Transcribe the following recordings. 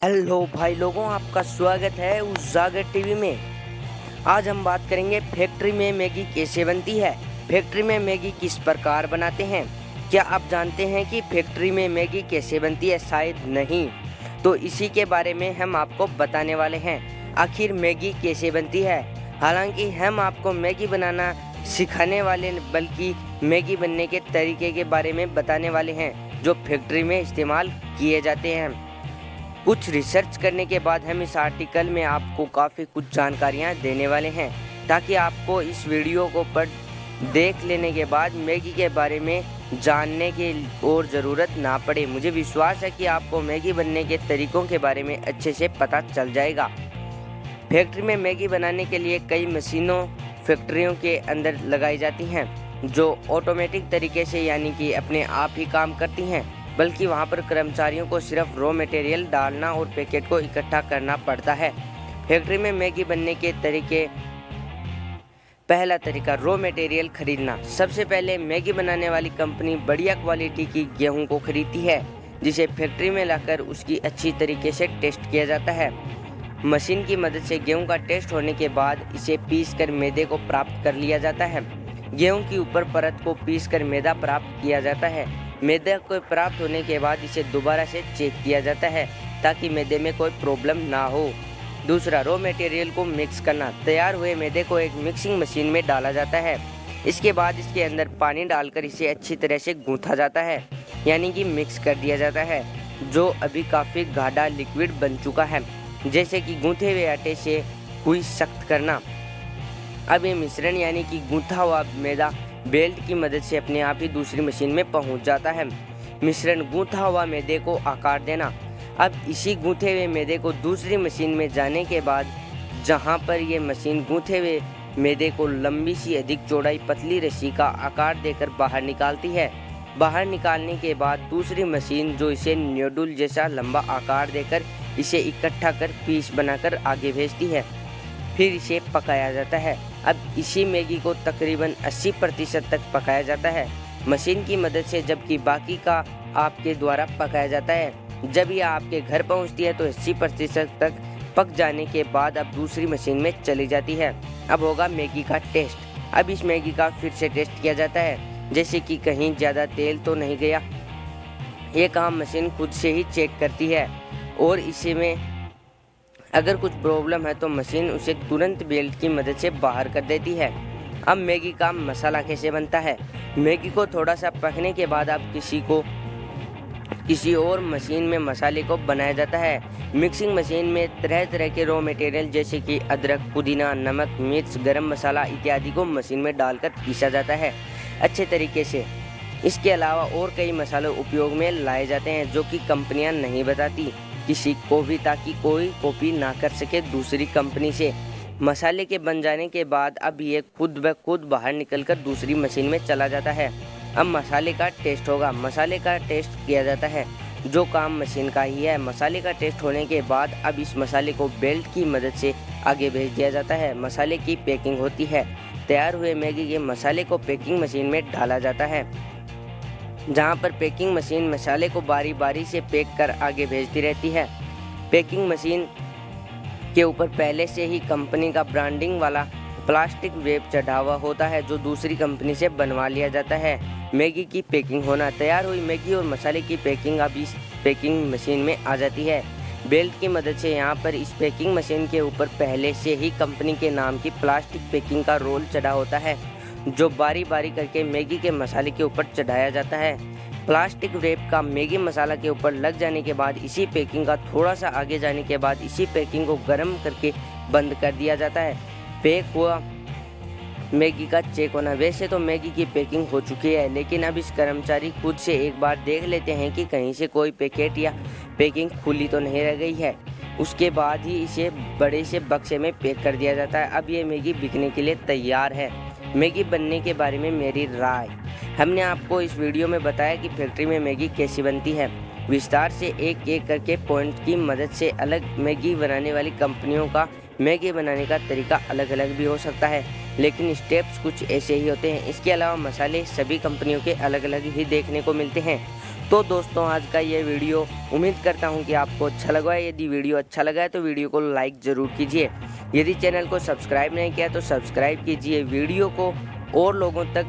Hello भाई लोगों, आपका स्वागत है उजागर टीवी में। आज हम बात करेंगे फैक्ट्री में मैगी कैसे बनती है। फैक्ट्री में मैगी किस प्रकार बनाते हैं। क्या आप जानते हैं कि फैक्ट्री में मैगी कैसे बनती है? शायद नहीं। तो इसी के बारे में हम आपको बताने वाले हैं। आखिर मैगी कैसे बनती है। हालांकि हम आपको मैगी बनाना सिखाने वाले बल्कि मैगी बनने के तरीके के बारे में बताने वाले हैं जो फैक्ट्री में इस्तेमाल किए जाते हैं। कुछ रिसर्च करने के बाद हम इस आर्टिकल में आपको काफ़ी कुछ जानकारियाँ देने वाले हैं ताकि आपको इस वीडियो को देख लेने के बाद मैगी के बारे में जानने की और ज़रूरत ना पड़े। मुझे विश्वास है कि आपको मैगी बनने के तरीकों के बारे में अच्छे से पता चल जाएगा। फैक्ट्री में मैगी बनाने के लिए कई मशीनों फैक्ट्रियों के अंदर लगाई जाती हैं जो ऑटोमेटिक तरीके से यानी कि अपने आप ही काम करती हैं, बल्कि वहां पर कर्मचारियों को सिर्फ रॉ मटेरियल डालना और पैकेट को इकट्ठा करना पड़ता है। फैक्ट्री में मैगी बनने के तरीके। पहला तरीका, रॉ मटेरियल खरीदना। सबसे पहले मैगी बनाने वाली कंपनी बढ़िया क्वालिटी की गेहूं को खरीदती है जिसे फैक्ट्री में लाकर उसकी अच्छी तरीके से टेस्ट किया जाता है। मशीन की मदद से गेहूं का टेस्ट होने के बाद इसे पीस कर मैदे को प्राप्त कर लिया जाता है। गेहूं की ऊपर परत को पीस कर मैदा प्राप्त किया जाता है। मैदे को प्राप्त होने के बाद इसे दोबारा से चेक किया जाता है ताकि मैदे में कोई प्रॉब्लम ना हो। दूसरा, रॉ मटेरियल को मिक्स करना। तैयार हुए मैदे को एक मिक्सिंग मशीन में डाला जाता है। इसके बाद इसके अंदर पानी डालकर इसे अच्छी तरह से गूंथा जाता है यानी कि मिक्स कर दिया जाता है, जो अभी काफ़ी गाढ़ा लिक्विड बन चुका है, जैसे कि गूंथे हुए आटे से हुई सख्त करना। अब ये मिश्रण यानी कि गूंथा हुआ मैदा बेल्ट की मदद से अपने आप ही दूसरी मशीन में पहुंच जाता है। मिश्रण गूंथा हुआ मैदे को आकार देना। अब इसी गूंथे हुए मैदे को दूसरी मशीन में जाने के बाद जहां पर ये मशीन गूंथे हुए मैदे को लंबी सी अधिक चौड़ाई पतली रस्सी का आकार देकर बाहर निकालती है। बाहर निकालने के बाद दूसरी मशीन जो इसे न्यूडल जैसा लंबा आकार देकर इसे इकट्ठा कर पीस बनाकर आगे भेजती है। फिर इसे पकाया जाता है। अब इसी मैगी को तकरीबन 80% तक पकाया जाता है मशीन की मदद से, जबकि बाकी का आपके द्वारा पकाया जाता है। जब यह आपके घर पहुंचती है तो 80% तक पक जाने के बाद अब दूसरी मशीन में चली जाती है। अब होगा मैगी का टेस्ट। अब इस मैगी का फिर से टेस्ट किया जाता है, जैसे कि कहीं ज़्यादा तेल तो नहीं गया। ये काम मशीन खुद से ही चेक करती है और इसी में अगर कुछ प्रॉब्लम है तो मशीन उसे तुरंत बेल्ट की मदद से बाहर कर देती है। अब मैगी का मसाला कैसे बनता है। मैगी को थोड़ा सा पकने के बाद अब किसी और मशीन में मसाले को बनाया जाता है। मिक्सिंग मशीन में तरह तरह के रॉ मटेरियल जैसे कि अदरक, पुदीना, नमक, मिर्च, गरम मसाला इत्यादि को मशीन में डालकर पीसा जाता है अच्छे तरीके से। इसके अलावा और कई मसाले उपयोग में लाए जाते हैं जो कि कंपनियां नहीं बताती किसी को भी, ताकि कोई कॉपी ना कर सके दूसरी कंपनी से। मसाले के बन जाने के बाद अब ये खुद ब खुद बाहर निकलकर दूसरी मशीन में चला जाता है। अब मसाले का टेस्ट होगा। मसाले का टेस्ट किया जाता है जो काम मशीन का ही है। मसाले का टेस्ट होने के बाद अब इस मसाले को बेल्ट की मदद से आगे भेज दिया जाता है। मसाले की पैकिंग होती है। तैयार हुए मैगी के मसाले को पैकिंग मशीन में डाला जाता है, जहां पर पैकिंग मशीन मसाले को बारी बारी से पैक कर आगे भेजती रहती है। पैकिंग मशीन के ऊपर पहले से ही कंपनी का ब्रांडिंग वाला प्लास्टिक वेब चढ़ा हुआ होता है जो दूसरी कंपनी से बनवा लिया जाता है। मैगी की पैकिंग होना। तैयार हुई मैगी और मसाले की पैकिंग अब इस पैकिंग मशीन में आ जाती है बेल्ट की मदद से। यहाँ पर इस पैकिंग मशीन के ऊपर पहले से ही कंपनी के नाम की प्लास्टिक पैकिंग का रोल चढ़ा होता है जो बारी बारी करके मैगी के मसाले के ऊपर चढ़ाया जाता है। प्लास्टिक रैप का मैगी मसाला के ऊपर लग जाने के बाद इसी पैकिंग का थोड़ा सा आगे जाने के बाद इसी पैकिंग को गर्म करके बंद कर दिया जाता है। पैक हुआ मैगी का चेक होना। वैसे तो मैगी की पैकिंग हो चुकी है, लेकिन अब इस कर्मचारी खुद से एक बार देख लेते हैं कि कहीं से कोई पैकेट या पैकिंग खुली तो नहीं रह गई है। उसके बाद ही इसे बड़े से बक्से में पैक कर दिया जाता है। अब ये मैगी बिकने के लिए तैयार है। मैगी बनने के बारे में मेरी राय। हमने आपको इस वीडियो में बताया कि फैक्ट्री में मैगी कैसी बनती है। विस्तार से एक एक करके पॉइंट की मदद से अलग मैगी बनाने वाली कंपनियों का मैगी बनाने का तरीका अलग अलग भी हो सकता है, लेकिन स्टेप्स कुछ ऐसे ही होते हैं। इसके अलावा मसाले सभी कंपनियों के अलग अलग ही देखने को मिलते हैं। तो दोस्तों आज का ये वीडियो उम्मीद करता हूँ कि आपको अच्छा लगा है। यदि वीडियो अच्छा लगा है तो वीडियो को लाइक ज़रूर कीजिए। यदि चैनल को सब्सक्राइब नहीं किया तो सब्सक्राइब कीजिए। वीडियो को और लोगों तक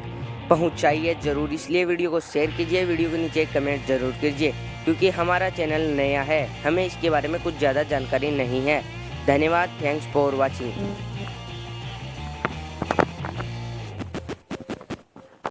पहुँचाइए ज़रूर, इसलिए वीडियो को शेयर कीजिए। वीडियो के नीचे कमेंट ज़रूर कीजिए, क्योंकि हमारा चैनल नया है, हमें इसके बारे में कुछ ज़्यादा जानकारी नहीं है। धन्यवाद। Thanks for watching.